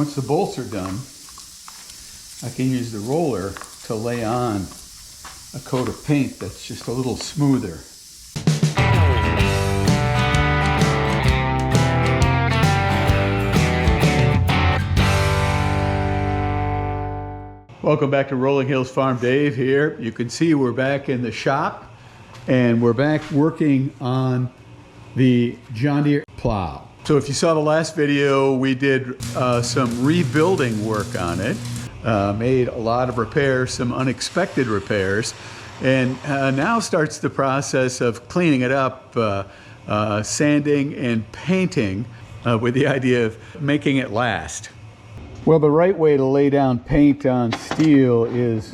once the bolts are done, I can use the roller to lay on a coat of paint that's just a little smoother. Welcome back to Rolling Hills Farm. Dave here. You can see we're back in the shop and we're back working on the John Deere plow. So if you saw the last video, we did some rebuilding work on it, made a lot of repairs, some unexpected repairs, and now starts the process of cleaning it up, sanding and painting with the idea of making it last. Well, the right way to lay down paint on steel is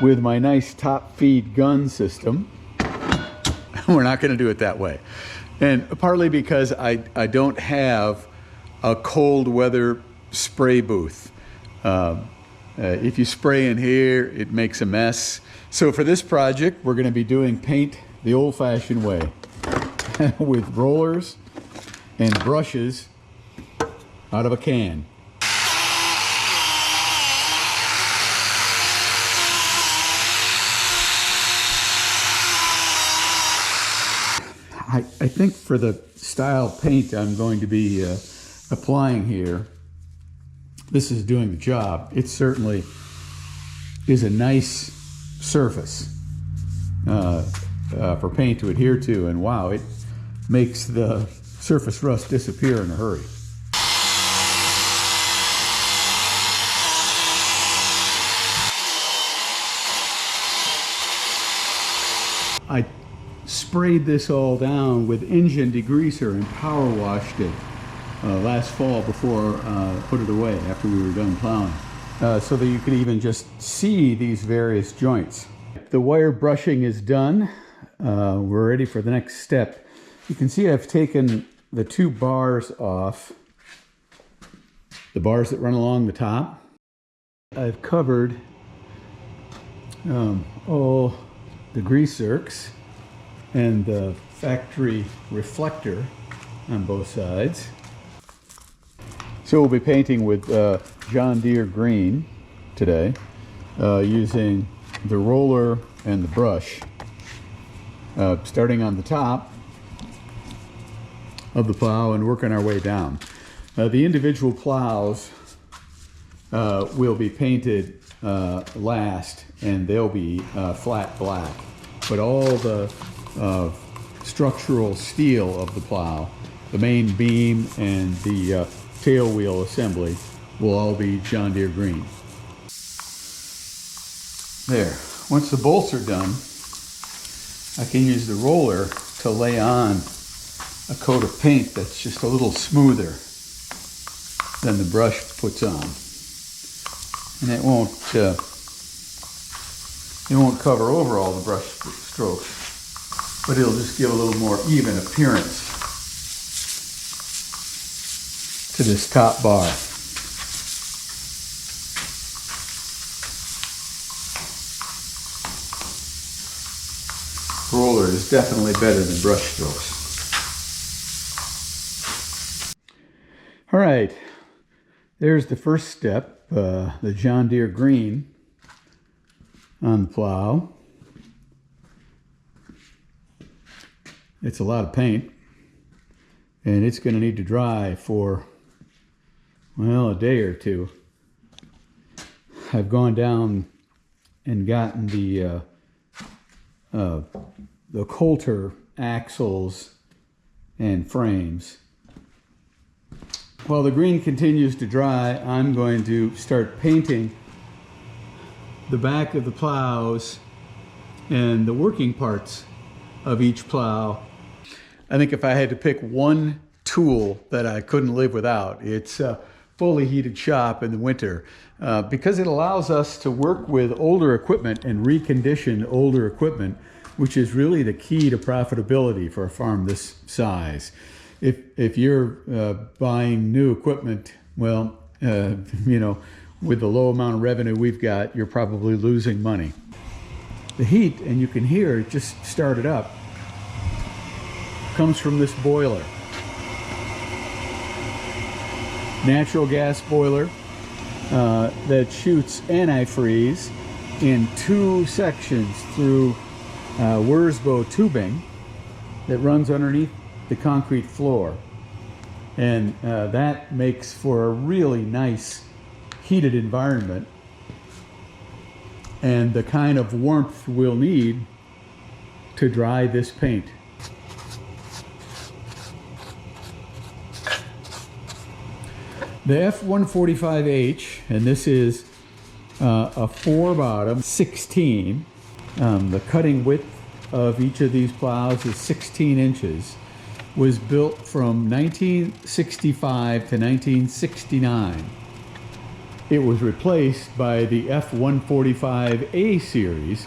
with my nice top feed gun system. We're not going to do it that way. And partly because I don't have a cold weather spray booth. If you spray in here, it makes a mess. So for this project, we're going to be doing paint the old-fashioned way with rollers and brushes out of a can. I think for the style paint I'm going to be applying here, this is doing the job. It certainly is a nice surface for paint to adhere to, and wow, it makes the surface rust disappear in a hurry. I sprayed this all down with engine degreaser and power washed it last fall before put it away after we were done plowing, so that you could even just see these various joints. The wire brushing is done. We're ready for the next step. You can see I've taken the two bars off, the bars that run along the top. I've covered all the grease zerks and the factory reflector on both sides. So we'll be painting with John Deere green today, using the roller and the brush, starting on the top of the plow and working our way down. The individual plows will be painted last, and they'll be flat black, but all the structural steel of the plow, the main beam and the tail wheel assembly, will all be John Deere green. There. Once the bolts are done, I can use the roller to lay on a coat of paint that's just a little smoother than the brush puts on, and it won't cover over all the brush strokes, but it'll just give a little more even appearance to this top bar. Roller is definitely better than brush strokes. All right, there's the first step, the John Deere green on the plow. It's a lot of paint, and it's going to need to dry for, well, a day or two. I've gone down and gotten the Coulter axles and frames. While the green continues to dry, I'm going to start painting the back of the plows and the working parts of each plow. I think if I had to pick one tool that I couldn't live without, it's a fully heated shop in the winter, because it allows us to work with older equipment and recondition older equipment, which is really the key to profitability for a farm this size. If you're buying new equipment, well, you know, with the low amount of revenue we've got, you're probably losing money. The heat, and you can hear it just started up, comes from this boiler. Natural gas boiler. that shoots antifreeze in 2 sections through Wurzbo tubing that runs underneath the concrete floor. And that makes for a really nice heated environment and the kind of warmth we'll need to dry this paint. The F145H, and this is a 4-bottom 16. The cutting width of each of these plows is 16 inches. Was built from 1965 to 1969. It was replaced by the F145A series,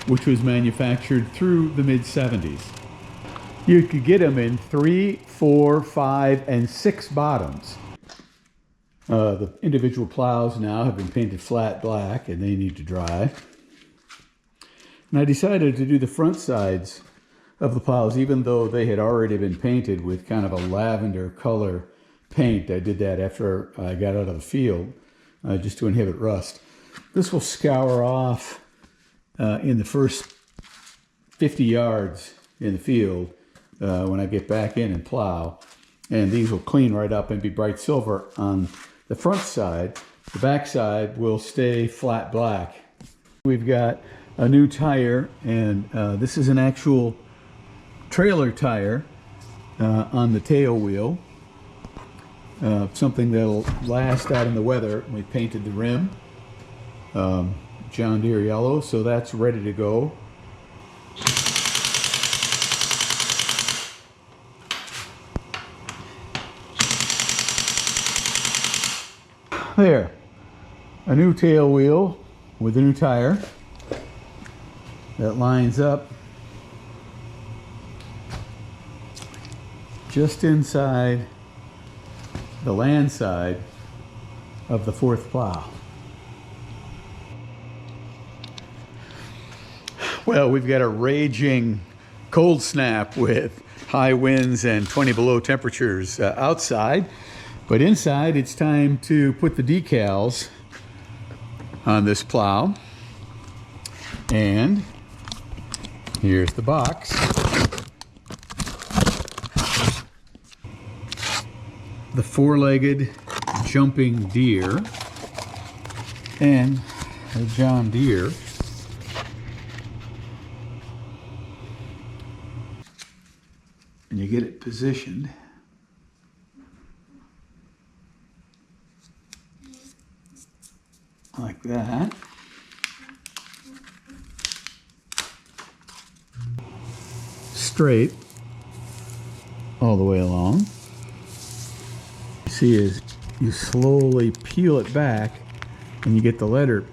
which was manufactured through the mid-70s. You could get them in 3, 4, 5, and 6 bottoms. The individual plows now have been painted flat black and they need to dry. And I decided to do the front sides of the plows, even though they had already been painted with kind of a lavender color paint. I did that after I got out of the field, just to inhibit rust. This will scour off in the first 50 yards in the field when I get back in and plow. And these will clean right up and be bright silver on the front side. The back side will stay flat black. We've got a new tire, and this is an actual trailer tire on the tail wheel. Something that'll last out in the weather. We painted the rim John Deere yellow, so that's ready to go. There, a new tail wheel with a new tire that lines up just inside the land side of the 4th plow. Well, we've got a raging cold snap with high winds and 20 below temperatures outside, but inside it's time to put the decals on this plow. And here's the box. The 4-legged jumping Deere and a John Deere. And you get it positioned like that. Straight all the way along. You see is you slowly peel it back and you get the letter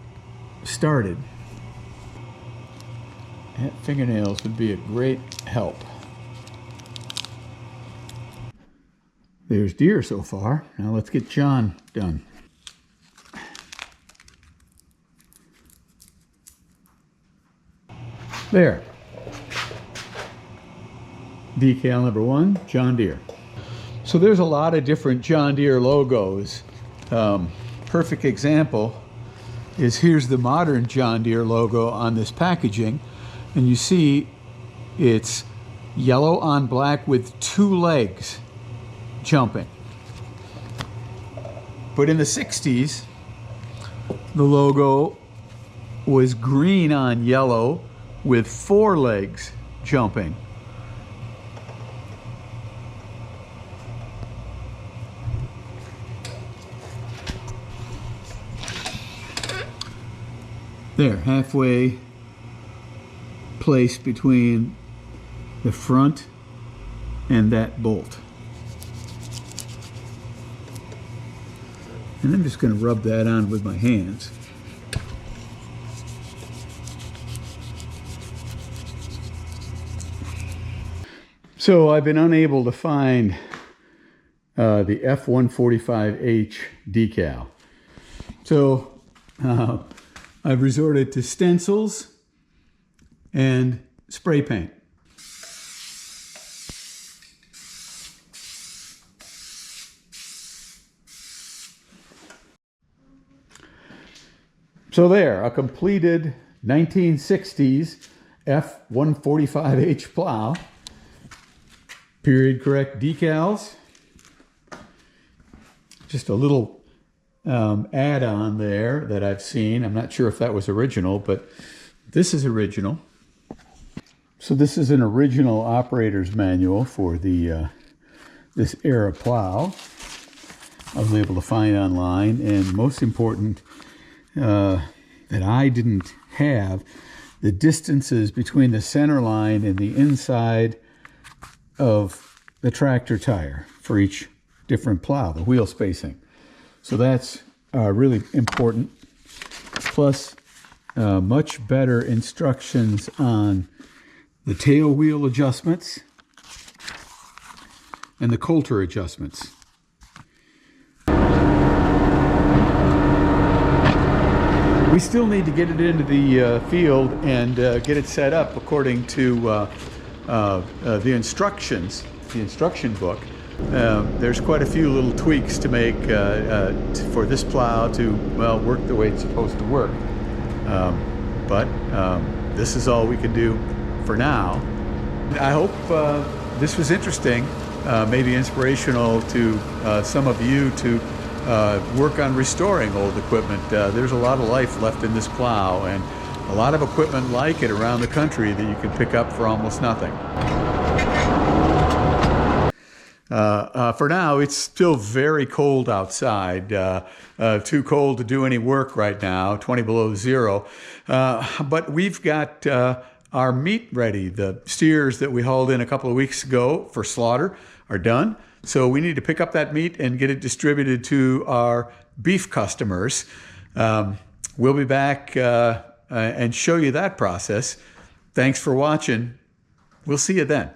started. And fingernails would be a great help. There's Deere so far. Now let's get John done. There. Decal number 1, John Deere. So there's a lot of different John Deere logos. Perfect example is here's the modern John Deere logo on this packaging. And you see it's yellow on black with 2 legs jumping. But in the 60s, the logo was green on yellow with 4 legs jumping. There, halfway placed between the front and that bolt. And I'm just going to rub that on with my hands. So I've been unable to find the F145H decal. So I've resorted to stencils and spray paint. So there, a completed 1960s F145H plow. Period correct decals. Just a little add-on there that I've seen. I'm not sure if that was original, but this is original. So this is an original operator's manual for the this era plow. I was able to find online, and most important, that I didn't have the distances between the center line and the inside of the tractor tire for each different plow, the wheel spacing. So that's really important. Plus, much better instructions on the tail wheel adjustments and the coulter adjustments. We still need to get it into the field and get it set up according to the instructions, the instruction book. There's quite a few little tweaks to make for this plow to, well, work the way it's supposed to work. But this is all we can do for now. I hope this was interesting, maybe inspirational to some of you to work on restoring old equipment. There's a lot of life left in this plow, and a lot of equipment like it around the country that you can pick up for almost nothing. For now, it's still very cold outside, too cold to do any work right now, 20 below zero. But we've got our meat ready. The steers that we hauled in a couple of weeks ago for slaughter are done. So we need to pick up that meat and get it distributed to our beef customers. We'll be back and show you that process. Thanks for watching. We'll see you then.